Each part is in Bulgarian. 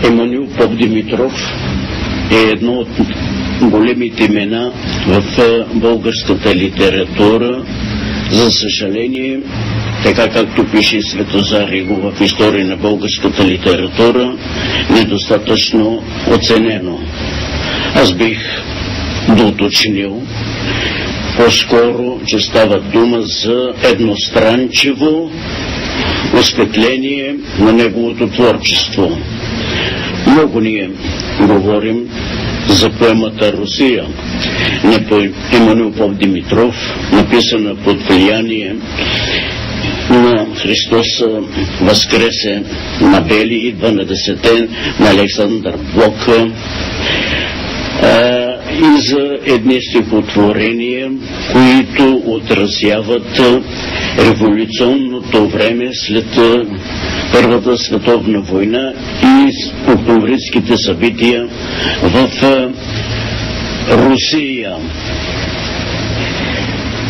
Емануил Попдимитров е едно от големите имена в българската литература. За съжаление, така както пише Светозар Ригов в История на българската литература, недостатъчно оценено. Аз бих доуточнил по-скоро, че става дума за едностранчиво осветление на неговото творчество. Много ние говорим за поемата Русия на Емануил Попдимитров, написана под влияние на Христос възкресе на Бели, идва на десетен на Александър Блок, и за едни стихотворения, които отразяват революционното време след Първата световна война и октомврийските събития в Русия.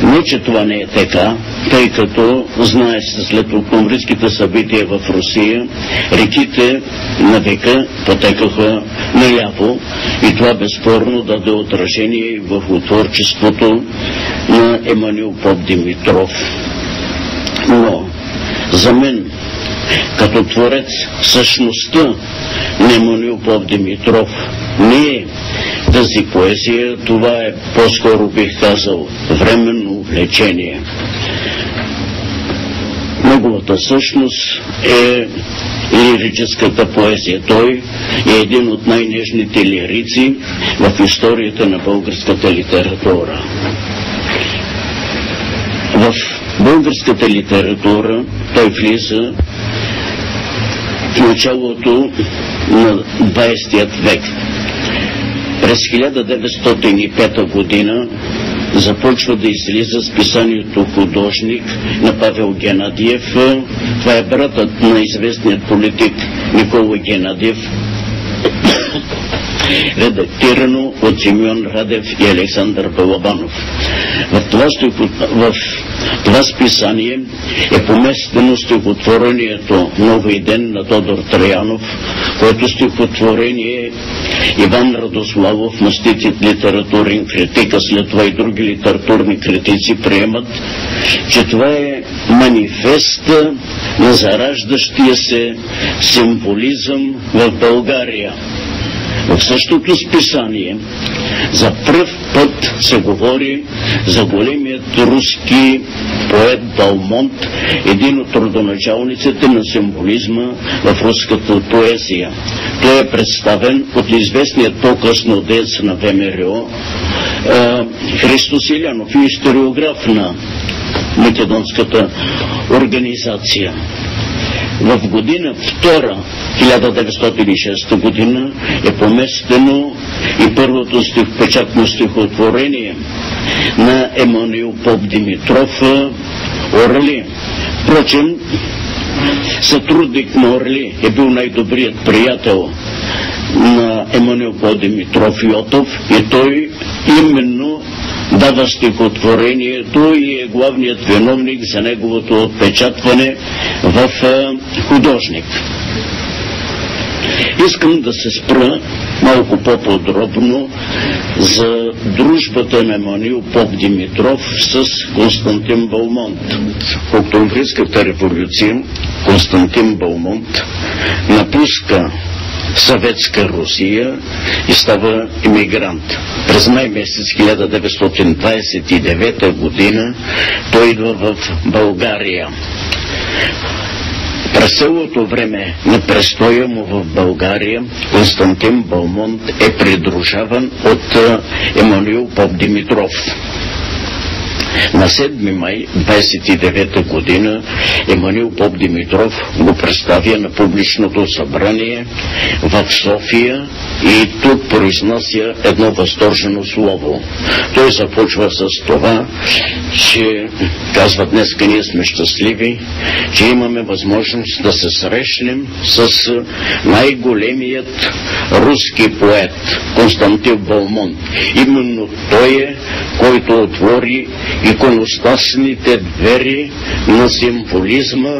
Не, че това не е така, тъй като, знае се, след октомврийските събития в Русия, реките на века потекаха наляво и това безспорно даде отражение и в творчеството на Емануил Попдимитров. Но за мен, като творец, същността на Емануил Попдимитров не е тази поезия, това е по-скоро, бих казал, временно увлечение. Неговата същност е лирическата поезия. Той е един от най-нежните лирици в историята на българската литература. В българската литература той влиза в началото на 20 век. През 1905 година започва да излиза списанието Художник на Павел Генадиев. Това е братът на известният политик Никола Генадиев, редактирано от Симеон Радев и Александър Балабанов. В това списание е поместено стихотворението Нова и ден на Тодор Траянов, което стихотворение Иван Радославов, маститит литературен критик, а след това и други литературни критици приемат, че това е манифест на зараждащия се символизъм в България. В същото списание за пръв път се говори за големият руски поет Балмонт, един от родоначалниците на символизма в руската поезия. Той е представен от известният по-късно деец на ВМРО Христо Силянов, историограф на Македонската организация. В година втора, 1906 година, е поместено и първото печатно стихотворение на Емануил Попдимитров Орли. Впрочем, сътрудник на Орли е бил най-добрият приятел на Емануил Попдимитров Йотов и той именно дава стихотворението и е главният виновник за неговото отпечатване в Художник. Искам да се спра малко по-подробно за дружбата на Емануил Попдимитров с Константин Балмонт. В Октомврийската революция Константин Балмонт напуска Съветска Русия и става имигрант. През май месец 1929 година той идва в България. През цялото време на престоя му в България Константин Балмонт е придружаван от Емануил Попдимитров. На 7 май 1929 година Емануил Попдимитров го представя на публичното събрание в София и тук произнася едно възторжено слово. Той започва с това, че казва: днеска ние сме щастливи, че имаме възможност да се срещнем с най-големият руски поет Константин Балмонт. Именно той е, който отвори иконостасните двери на символизма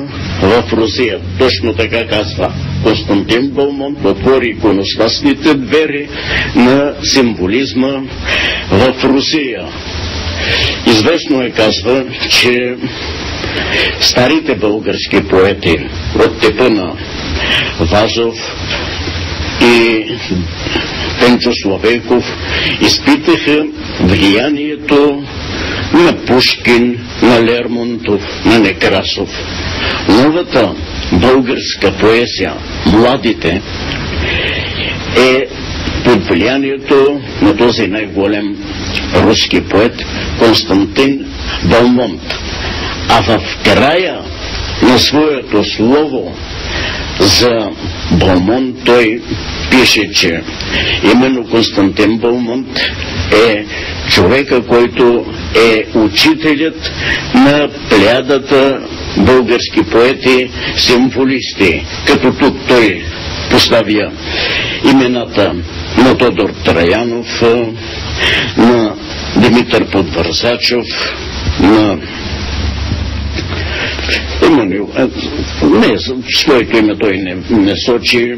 в Русия. Точно така казва. Константин Балмонт отвори иконостасните двери на символизма в Русия. Известно е, казва, че старите български поети от типа на Вазов и Пенчо Славейков изпитаха влиянието на Пушкин, на Лермонтов, на Некрасов. Новата българска поезия, младите, е под влиянието на този най-голем руски поет Константин Балмонт. А в края на своето слово за Балмонт той пише, че именно Константин Балмонт е човека, който е учителят на плеядата български поети, символисти, като тук той поставя имената на Тодор Траянов, на Димитър Подвързачов, на Емануил, не, своето име той не сочи,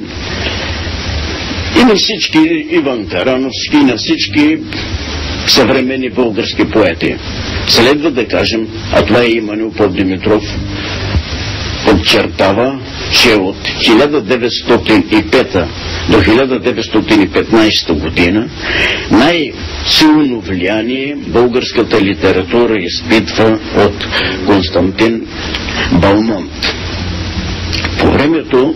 и на всички Иван Карановски, на всички съвременни български поети. Следва да кажем, а това е Емануил Попдимитров, подчертава, че от 1905 до 1915 година най-силно влияние българската литература изпитва от Константин Балмонт. По времето,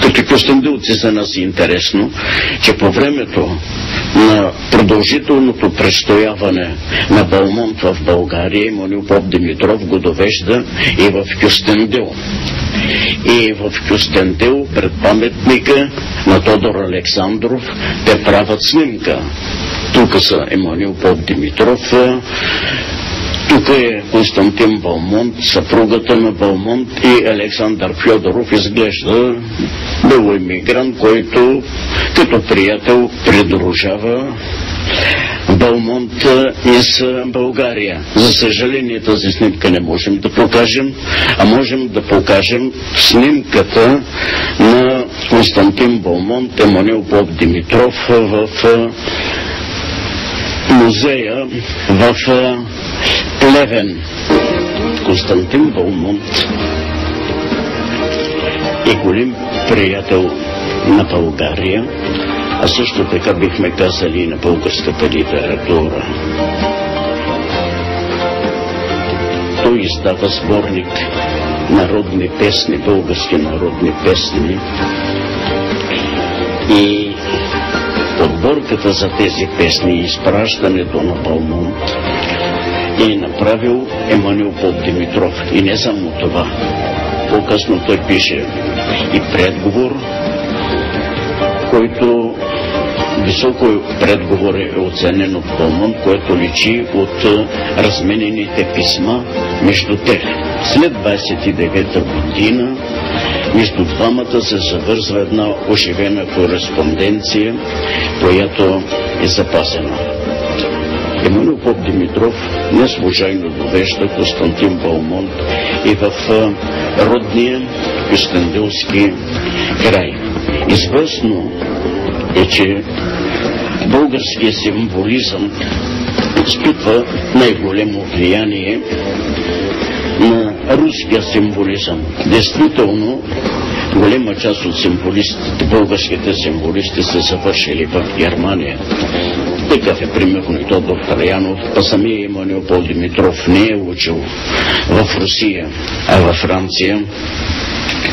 като кюстендилци за нас е интересно, че по времето на продължителното престояване на Балмонт в България, Емануил Попдимитров го довежда и в Кюстендил. И в Кюстендил, пред паметника на Тодор Александров, те правят снимка. Тук са Емануил Попдимитров, тук е Константин Балмонт, съпругата на Балмонт, и Александър Фьодоров изглежда бил имигрант, който като приятел придружава Балмонт из България. За съжаление тази снимка не можем да покажем, а можем да покажем снимката на Константин Балмонт, Емануил Попдимитров в музея в Плевен. Константин Балмонт е голям приятел на България, а също така бихме казали и на българската литература. Той издава сборник народни песни, български народни песни, и подборката за тези песни и изпращането на Балмонт е направил Емануил Попдимитров. И не само това. По-късно той пише и предговор, който високо предговор е оценен от Балмонт, което личи от разменените писма между тях. След 29-та година между двамата се завързва една оживена кореспонденция, която е запазена. Емануил Попдимитров не случайно довежда Константин Балмонт и в родния кюстендилски край. Известно е, че българският символизъм изпитва най-големо влияние на руския символизъм. Действително, голема част от символистите, българските символисти са завършили в Германия. Такъв е примерно и Тодор Траянов, а самия Емануил Попдимитров не е учил в Русия, а във Франция.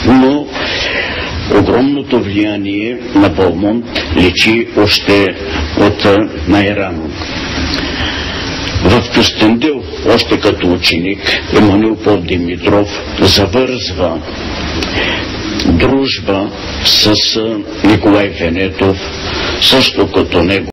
Но огромното влияние на Балмонт личи още от най-рано. В Кюстендил, още като ученик, Емануил Попдимитров завързва дружба с Николай Венетов, също като него